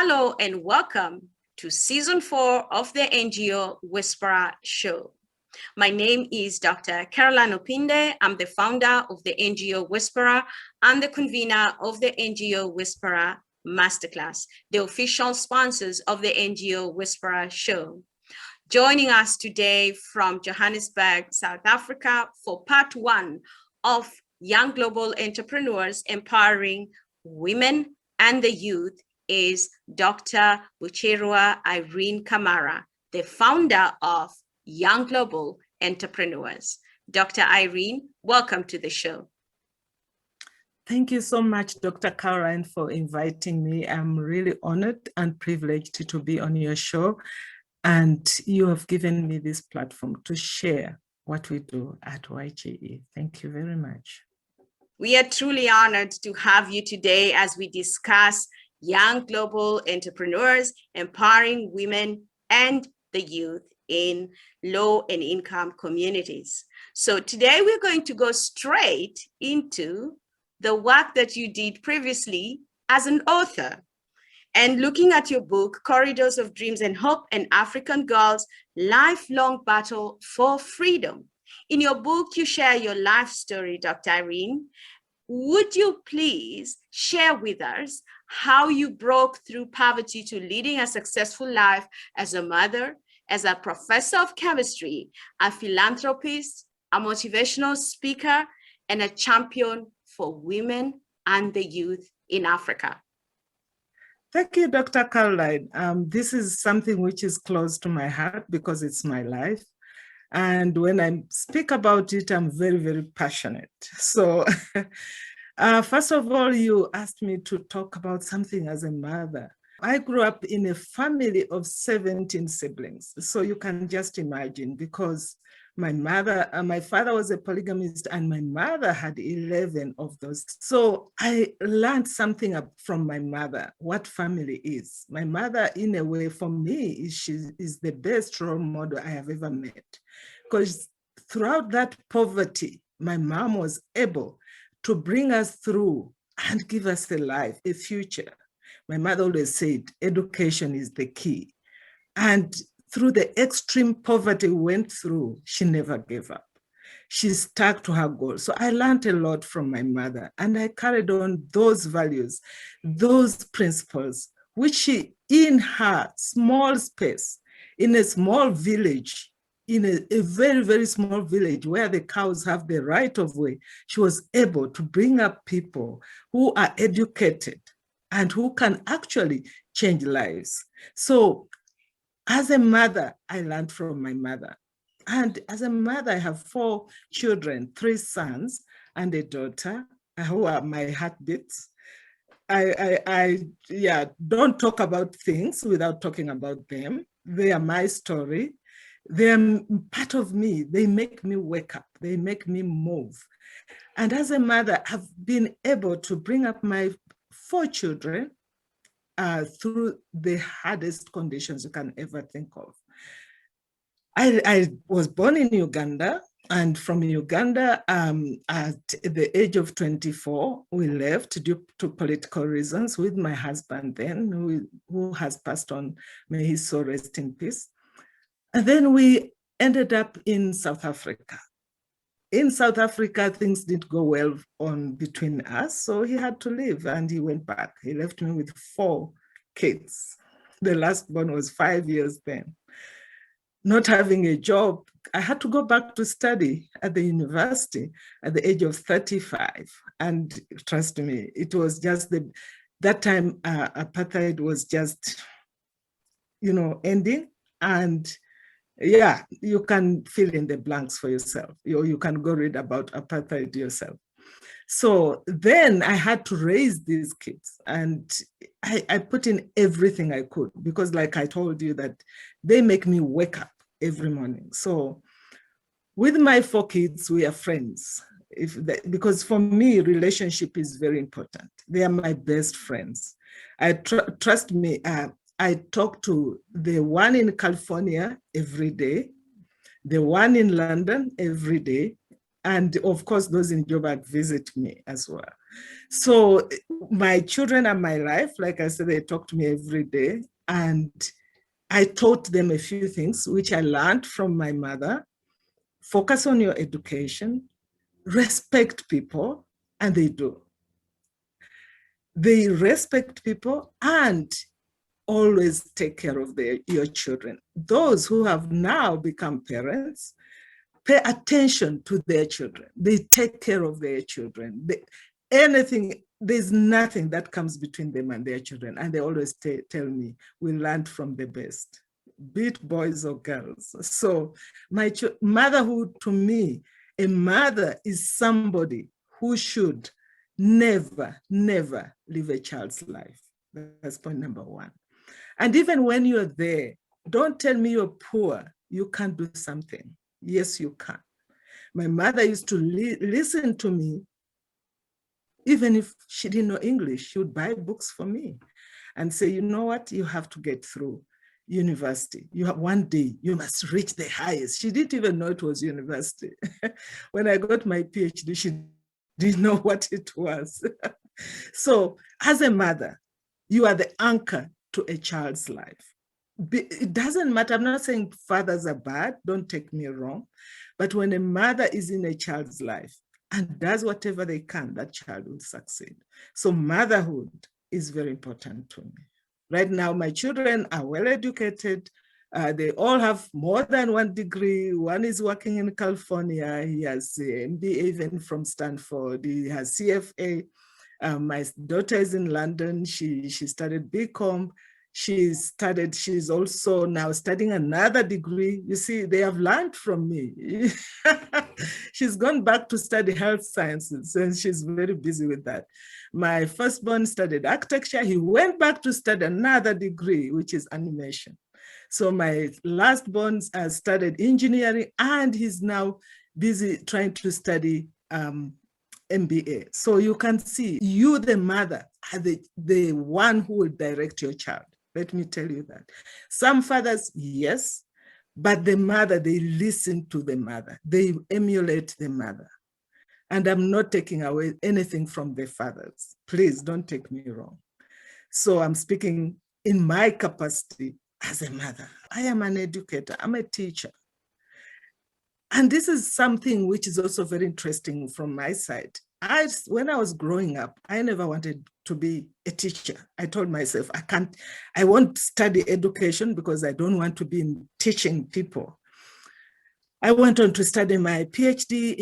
Hello and welcome to Season 4 of the NGO Whisperer Show. My name is Dr. Carolyne Opinde. I'm the founder of the NGO Whisperer and the convener of the NGO Whisperer Masterclass, the official sponsors of the NGO Whisperer Show. Joining us today from Johannesburg, South Africa for part 1 of Young Global Entrepreneurs Empowering Women and the Youth is Dr. Bukirwa Irene Kamara, the founder of Young Global Entrepreneurs. Dr. Irene, welcome to the show. Thank you so much, Dr. Carolyne, for inviting me. I'm really honored and privileged to be on your show. And you have given me this platform to share what we do at YGE. Thank you very much. We are truly honored to have you today as we discuss young global entrepreneurs empowering women and the youth in low and income communities. So today we're going to go straight into the work that you did previously as an author. And looking at your book, Corridors of Dreams and Hope, an African Girl's Lifelong Battle for Freedom. In your book, you share your life story, Dr. Irene. Would you please share with us how you broke through poverty to leading a successful life as a mother, as a professor of chemistry, a philanthropist, a motivational speaker, and a champion for women and the youth in Africa? Thank you, Dr. Carolyne. This is something which is close to my heart because it's my life. And when I speak about it, I'm very, very passionate. So first of all, you asked me to talk about something as a mother. I grew up in a family of 17 siblings. So you can just imagine, because my father was a polygamist and my mother had 11 of those. So I learned something from my mother, what family is. My mother, in a way, for me, she is the best role model I have ever met. Because throughout that poverty, my mom was able to bring us through and give us a life, a future. My mother always said, education is the key. And through the extreme poverty we went through, she never gave up. She stuck to her goal. So I learned a lot from my mother, and I carried on those values, those principles, which she, in her small space, in a small village, in a very, very small village where the cows have the right of way, she was able to bring up people who are educated and who can actually change lives. So as a mother, I learned from my mother. And as a mother, I have 4 children, 3 sons and a daughter who are my heartbeats. I don't talk about things without talking about them. They are my story. They're part of me. They make me wake up. They make me move. And as a mother, I've been able to bring up my 4 children through the hardest conditions you can ever think of. I was born in Uganda, and from Uganda, at the age of 24, we left due to political reasons with my husband then, who has passed on, may his soul rest in peace. And then we ended up in South Africa. In South Africa, things didn't go well between us, so he had to leave and he went back. He left me with 4 kids. The last born was 5 years then. Not having a job, I had to go back to study at the university at the age of 35. And trust me, it was just that time apartheid was just, ending. And yeah, you can fill in the blanks for yourself. You can go read about apartheid yourself. So then I had to raise these kids, and I put in everything I could, because like I told you, that they make me wake up every morning. So with my 4 kids, we are friends. Because for me, relationship is very important. They are my best friends. Trust me, I talk to the one in California every day, the one in London every day, And of course, those in Joburg visit me as well. So my children are my life. Like I said, they talk to me every day. And I taught them a few things, which I learned from my mother. Focus on your education, respect people, and they do. They respect people and always take care of your children. Those who have now become parents, pay attention to their children. They take care of their children. There's nothing that comes between them and their children. And they always tell me, we learned from the best, be it boys or girls. So motherhood, to me, a mother is somebody who should never, never live a child's life. That's point number one. And even when you're there, don't tell me you're poor, you can't do something. Yes, you can. My mother used to listen to me. Even if she didn't know English, she would buy books for me and say, you know what, you have to get through university. One day, you must reach the highest. She didn't even know it was university. When I got my PhD, she didn't know what it was. So as a mother, you are the anchor to a child's life. It doesn't matter. I'm not saying fathers are bad, don't take me wrong. But when a mother is in a child's life and does whatever they can, that child will succeed. So motherhood is very important to me. Right now, my children are well educated. They all have more than one degree. One is working in California. He has an MBA even from Stanford. He has CFA. My daughter is in London. She studied BCom. She's also now studying another degree. You see, they have learned from me. She's gone back to study health sciences, and she's very busy with that. My firstborn studied architecture. He went back to study another degree, which is animation. So my lastborn studied engineering, and he's now busy trying to study MBA. So you can see, you, the mother, are the one who will direct your child. Let me tell you that. Some fathers, yes, but the mother, they listen to the mother. They emulate the mother. And I'm not taking away anything from the fathers. Please don't take me wrong. So I'm speaking in my capacity as a mother. I am an educator. I'm a teacher. And this is something which is also very interesting from my side. When I was growing up, I never wanted to be a teacher. I told myself, I won't study education because I don't want to be teaching people. I went on to study my PhD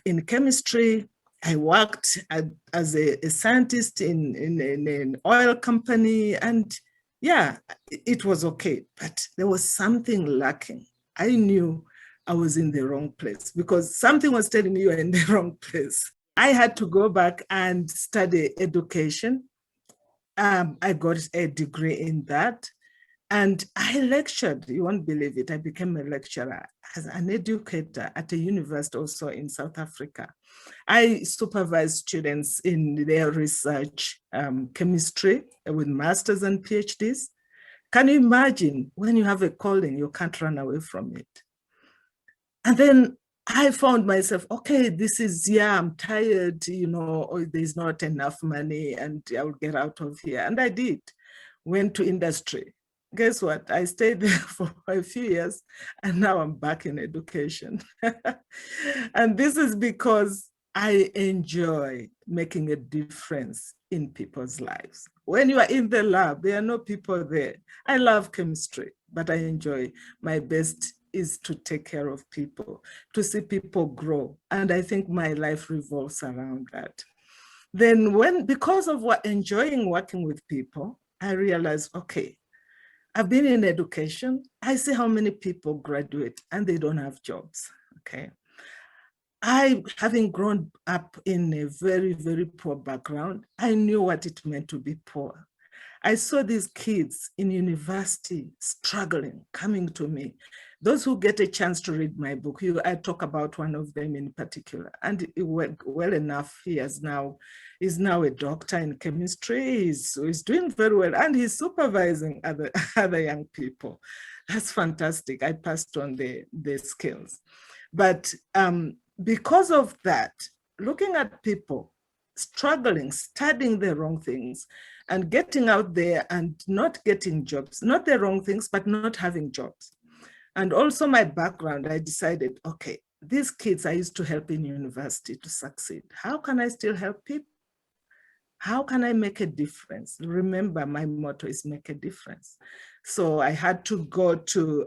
in chemistry. I worked as a scientist in an oil company, and yeah, it was okay, but there was something lacking. I knew I was in the wrong place because something was telling me you are in the wrong place. I had to go back and study education. I got a degree in that. And I lectured, you won't believe it. I became a lecturer as an educator at a university also in South Africa. I supervised students in their research, chemistry with masters and PhDs. Can you imagine when you have a calling, you can't run away from it? And then I found myself, okay, I'm tired, or there's not enough money and I'll get out of here. And I did, went to industry. Guess what? I stayed there for a few years and now I'm back in education. And this is because I enjoy making a difference in people's lives. When you are in the lab, there are no people there. I love chemistry, but I enjoy. My best is to take care of people, to see people grow. And I think my life revolves around that. Then because of enjoying working with people, I realized, okay, I've been in education. I see how many people graduate and they don't have jobs, okay? Having grown up in a very, very poor background, I knew what it meant to be poor. I saw these kids in university struggling, coming to me. Those who get a chance to read my book, I talk about one of them in particular, and it went well enough. He is now a doctor in chemistry. He's doing very well, and he's supervising other young people. That's fantastic. I passed on the skills. But because of that, looking at people struggling, studying the wrong things, and getting out there and not getting jobs, not the wrong things, but not having jobs. And also my background, I decided, okay, these kids I used to help in university to succeed. How can I still help people? How can I make a difference? Remember, my motto is make a difference. So I had to go to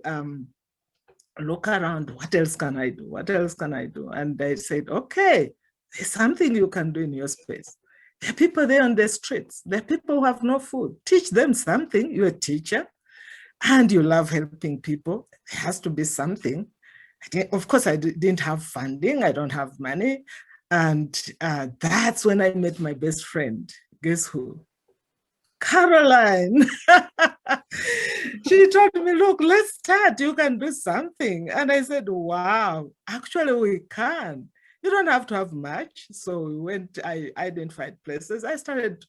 look around, what else can I do? What else can I do? And I said, okay, there's something you can do in your space. There are people there on the streets. There are people who have no food. Teach them something. You're a teacher and you love helping people. There has to be something. Of course, I didn't have funding. I don't have money. And that's when I met my best friend. Guess who? Carolyne. She told me, look, let's start. You can do something. And I said, wow, actually we can. You don't have to have much. So we went, I identified places. I started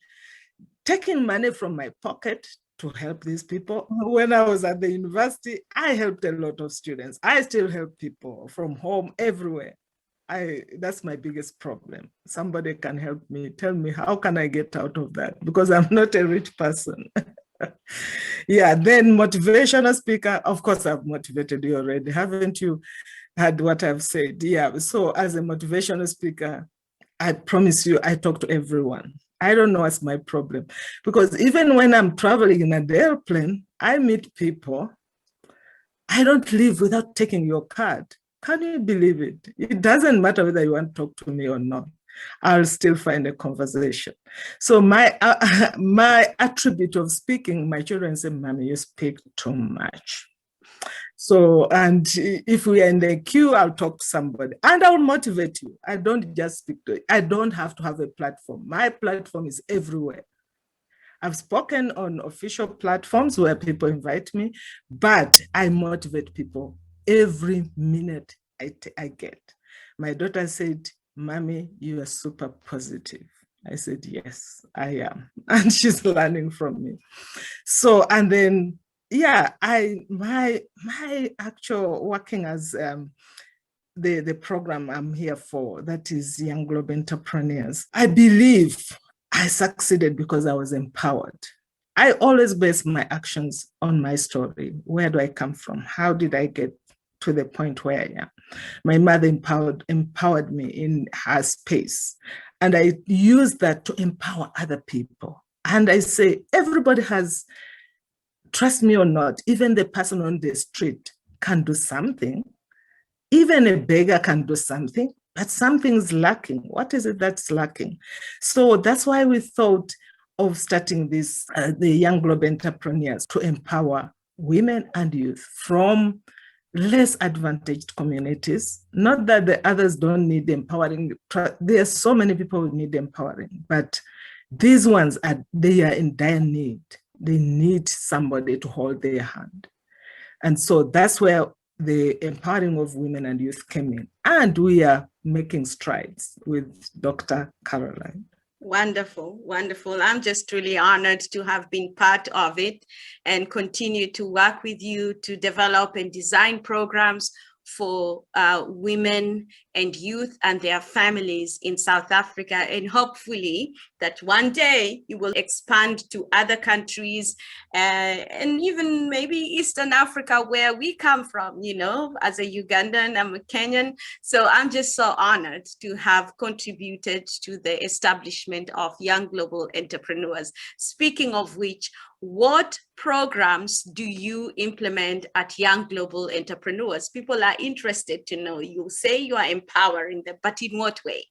taking money from my pocket to help these people. When I was at the university, I helped a lot of students. I still help people from home, everywhere. That's my biggest problem. Somebody can help me, tell me, how can I get out of that? Because I'm not a rich person. Yeah, then motivational speaker, of course, I've motivated you already. Haven't you heard what I've said? Yeah, so as a motivational speaker, I promise you, I talk to everyone. I don't know what's my problem. Because even when I'm traveling in an airplane, I meet people. I don't leave without taking your card. Can you believe it? It doesn't matter whether you want to talk to me or not. I'll still find a conversation. So my attribute of speaking, my children say, Mommy, you speak too much. So, and if we are in the queue, I'll talk to somebody and I'll motivate you. I don't just speak to you. I don't have to have a platform. My platform is everywhere. I've spoken on official platforms where people invite me, but I motivate people every minute I get. My daughter said, Mommy, you are super positive. I said, yes, I am. And she's learning from me. So, and then, yeah, my actual working as the program I'm here for, that is Young Global Entrepreneurs. I believe I succeeded because I was empowered. I always base my actions on my story. Where do I come from? How did I get to the point where I am? My mother empowered me in her space. And I use that to empower other people. And I say, everybody has, trust me or not, even the person on the street can do something. Even a beggar can do something, but something's lacking. What is it that's lacking? So that's why we thought of starting this, the Young Global Entrepreneurs, to empower women and youth from less advantaged communities. Not that the others don't need empowering. There are so many people who need empowering, but these ones, they are in dire need. They need somebody to hold their hand. And so that's where the empowering of women and youth came in. And we are making strides with Dr. Carolyne. Wonderful, wonderful. I'm just really honored to have been part of it and continue to work with you to develop and design programs for women and youth and their families in South Africa. And hopefully that one day you will expand to other countries and even maybe Eastern Africa, where we come from, you know, as a Ugandan, I'm a Kenyan. So I'm just so honored to have contributed to the establishment of Young Global Entrepreneurs. Speaking of which, what programs do you implement at Young Global Entrepreneurs? People are interested to know. You say you are empowering them, but in what way?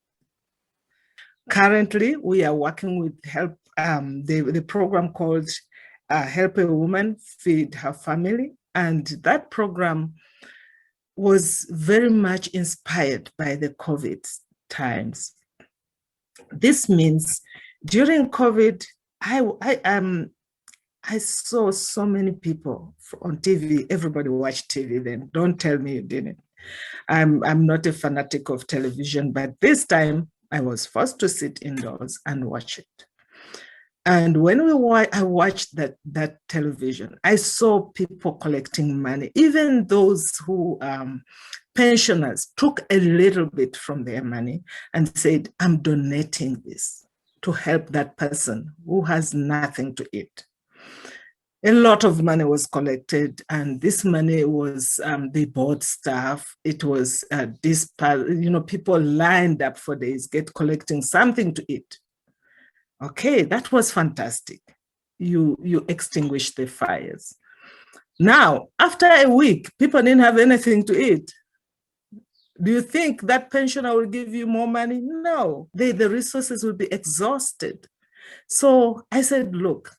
Currently, we are working with the program called Help a Woman Feed Her Family. And that program was very much inspired by the COVID times. This means during COVID, I saw so many people on TV. Everybody watched TV then. Don't tell me you didn't. I'm not a fanatic of television, but this time I was forced to sit indoors and watch it. And when I watched that television, I saw people collecting money. Even those who pensioners took a little bit from their money and said, I'm donating this to help that person who has nothing to eat. A lot of money was collected, and this money was, they bought stuff. It was people lined up for days, collecting something to eat. Okay, that was fantastic. You extinguished the fires. Now, after a week, people didn't have anything to eat. Do you think that pensioner will give you more money? No, the resources will be exhausted. So I said, look,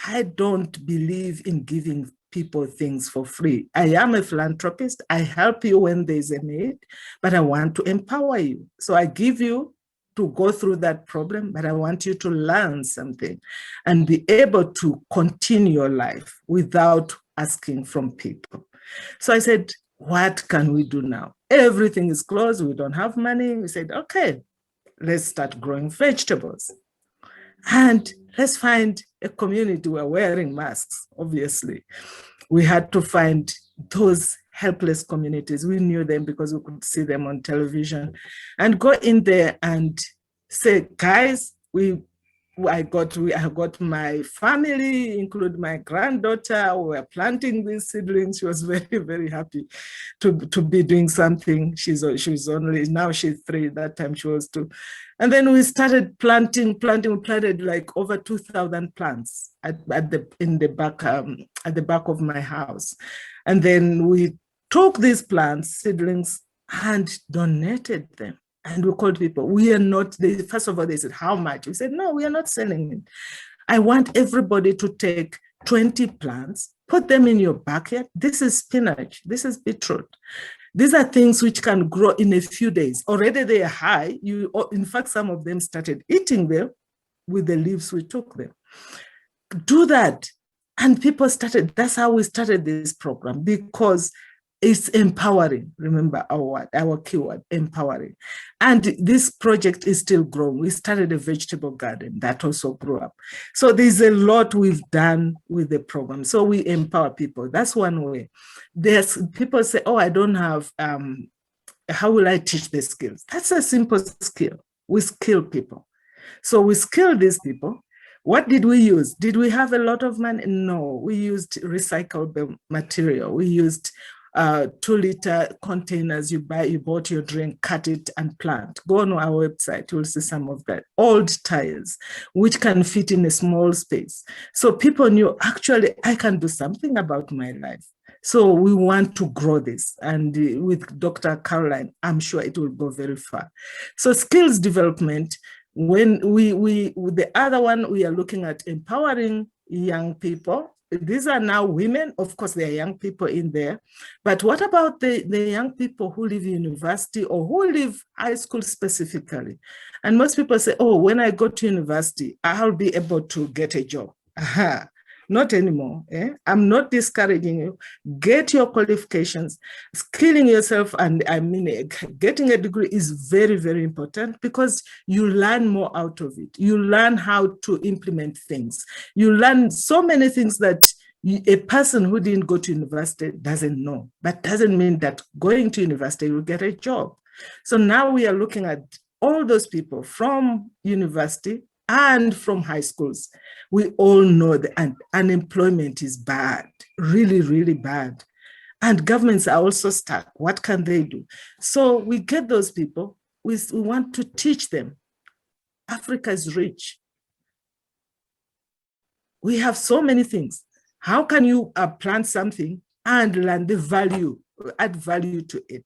I don't believe in giving people things for free. I am a philanthropist. I help you when there's a need, but I want to empower you. So I give you to go through that problem, but I want you to learn something and be able to continue your life without asking from people. So I said, what can we do now? Everything is closed. We don't have money. We said, okay, let's start growing vegetables. And let's find a community who are wearing masks, obviously. We had to find those helpless communities. We knew them because we could see them on television, and go in there and say, guys, I got my family, include my granddaughter. We were planting these seedlings. She was very, very happy to be doing something. She was only, now she's 3, that time she was 2. And then we started planting. We planted like over 2,000 plants at the back of my house. And then we took these plants, seedlings, and donated them. And we called people. We are not, first of all, they said, how much? We said, no, we are not selling it. I want everybody to take 20 plants, put them in your backyard. This is spinach. This is beetroot. These are things which can grow in a few days. Already they are high. In fact, some of them started eating them with the leaves we took them. Do that. And people started, that's how we started this program, because it's empowering. Remember our keyword, empowering. And this project is still growing. We started a vegetable garden that also grew up. So there's a lot we've done with the program. So we empower people. That's one way. There's people say, oh, I don't have, how will I teach the skills? That's a simple skill. We skill people. So we skill these people. What did we use? Did we have a lot of money? No, we used recyclable material. We used 2-liter containers. You bought your drink, cut it and plant. Go on our website, you'll see some of that. Old tires, which can fit in a small space. So people knew, actually, I can do something about my life. So we want to grow this. And with Dr. Carolyne, I'm sure it will go very far. So skills development, when the other one, we are looking at empowering young people. These are now women. Of course, there are young people in there. But what about the young people who live in university or who live high school specifically? And most people say, oh, when I go to university, I'll be able to get a job. Aha. Not anymore. I'm not discouraging you. Get your qualifications, skilling yourself, and I mean, getting a degree is very, very important because you learn more out of it. You learn how to implement things. You learn so many things that a person who didn't go to university doesn't know, but doesn't mean that going to university will get a job. So now we are looking at all those people from university and from high schools. We all know that unemployment is bad, really, really bad. And governments are also stuck. What can they do? So we get those people. We want to teach them. Africa is rich. We have so many things. How can you plant something and learn the value, add value to it?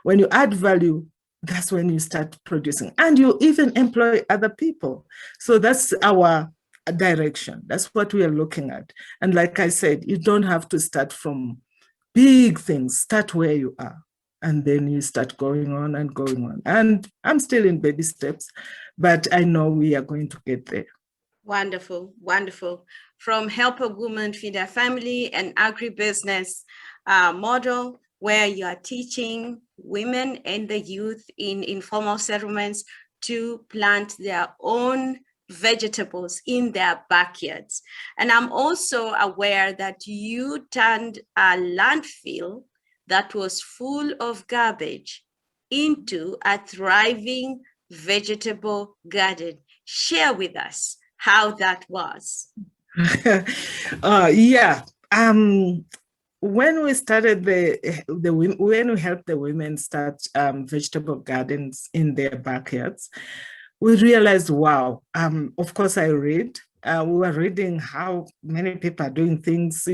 When you add value, that's when you start producing, and you even employ other people. So that's our direction. That's what we are looking at. And like I said, you don't have to start from big things. Start where you are, and then you start going on and going on. And I'm still in baby steps, but I know we are going to get there. Wonderful, wonderful. From help a woman feed her family, an agribusiness model where you are teaching women and the youth in informal settlements to plant their own vegetables in their backyards. And I'm also aware that you turned a landfill that was full of garbage into a thriving vegetable garden. Share with us how that was. Yeah. When we started when we helped the women start vegetable gardens in their backyards, we realized, wow, of course I read. We were reading how many people are doing things,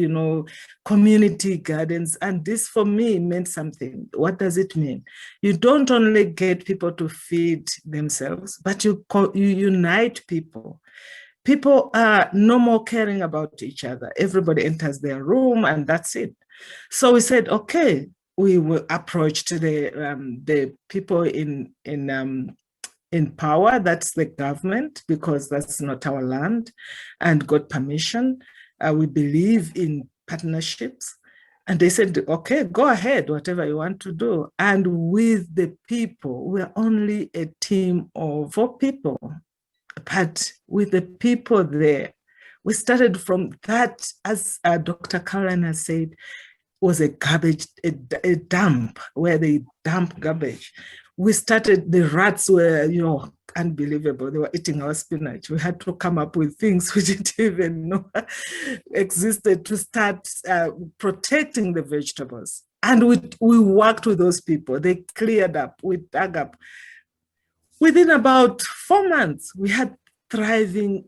community gardens. And this for me meant something. What does it mean? You don't only get people to feed themselves, but you unite people. People are no more caring about each other. Everybody enters their room and that's it. So we said, okay, we approached the people in power, that's the government, because that's not our land, and got permission. We believe in partnerships. And they said, okay, go ahead, whatever you want to do. And with the people, we're only a team of 4 people. But with the people there, we started from that, as Dr. Carolyne has said, was a dump where they dump garbage. We started, the rats were, unbelievable. They were eating our spinach. We had to come up with things we didn't even know existed to start protecting the vegetables. And we worked with those people. They cleared up, we dug up. Within about 4 months, we had a thriving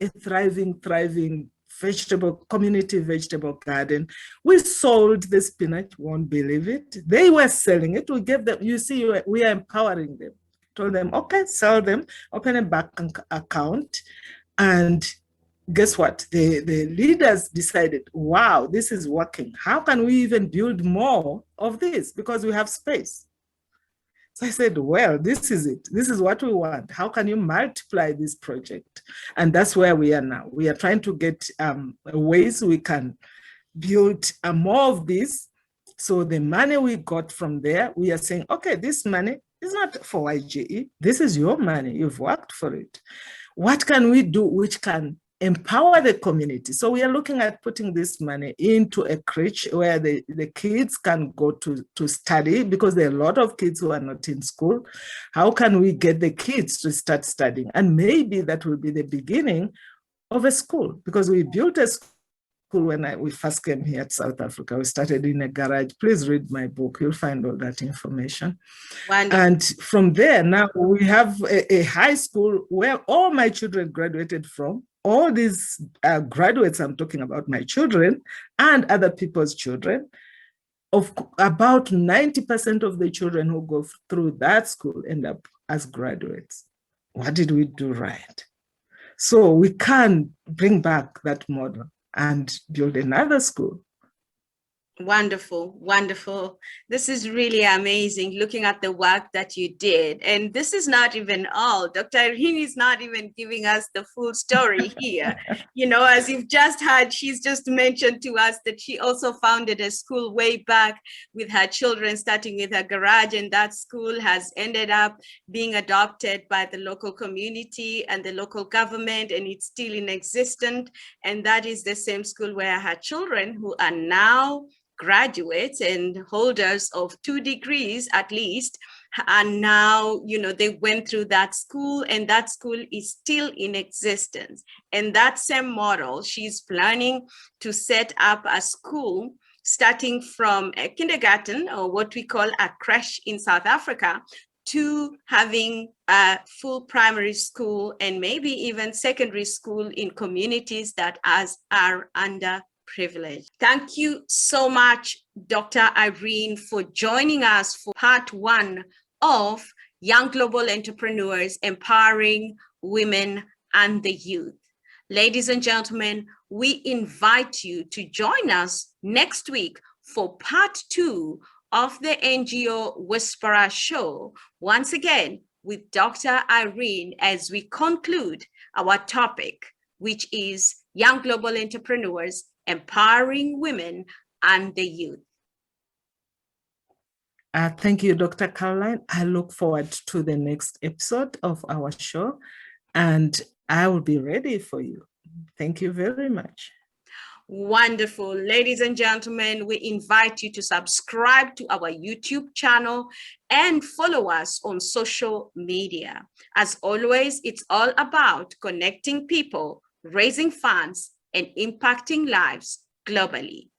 community vegetable garden. We sold the spinach, won't believe it. They were selling it. We gave them, you see, we are empowering them. Told them, okay, sell them, open a bank account. And guess what? The leaders decided, wow, this is working. How can we even build more of this? Because we have space. So I said, well, this is it. This is what we want. How can you multiply this project? And that's where we are now. We are trying to get ways we can build more of this. So the money we got from there, we are saying, okay, this money is not for YGE. This is your money. You've worked for it. What can we do which can empower the community? So we are looking at putting this money into a crèche where the kids can go to study, because there are a lot of kids who are not in school. How can we get the kids to start studying? And maybe that will be the beginning of a school, because we built a school when we first came here to South Africa. We started in a garage. Please read my book. You'll find all that information. Wonderful. And from there, now we have a high school where all my children graduated from. All these graduates, I'm talking about my children and other people's children, of about 90% of the children who go through that school end up as graduates. What did we do right? So we can bring back that model and build another school. Wonderful, wonderful. This is really amazing, looking at the work that you did. And this is not even all. Dr. Irene is not even giving us the full story here. As you've just heard, she's just mentioned to us that she also founded a school way back with her children, starting with her garage. And that school has ended up being adopted by the local community and the local government, and it's still in existence. And that is the same school where her children, who are now graduates and holders of 2 degrees at least, and now they went through that school, and that school is still in existence. And that same model, she's planning to set up a school starting from a kindergarten, or what we call a crèche in South Africa, to having a full primary school and maybe even secondary school in communities that are underprivileged. Thank you so much, Dr. Irene, for joining us for part 1 of Young Global Entrepreneurs Empowering Women and the Youth. Ladies and gentlemen, we invite you to join us next week for part 2 of the NGO Whisperer Show, once again with Dr. Irene, as we conclude our topic, which is Young Global Entrepreneurs Empowering Women and the Youth. Thank you, Dr. Carolyne. I look forward to the next episode of our show. and I will be ready for you. Thank you very much. Wonderful. Ladies and gentlemen, we invite you to subscribe to our YouTube channel and follow us on social media. As always, it's all about connecting people, raising funds, and impacting lives globally.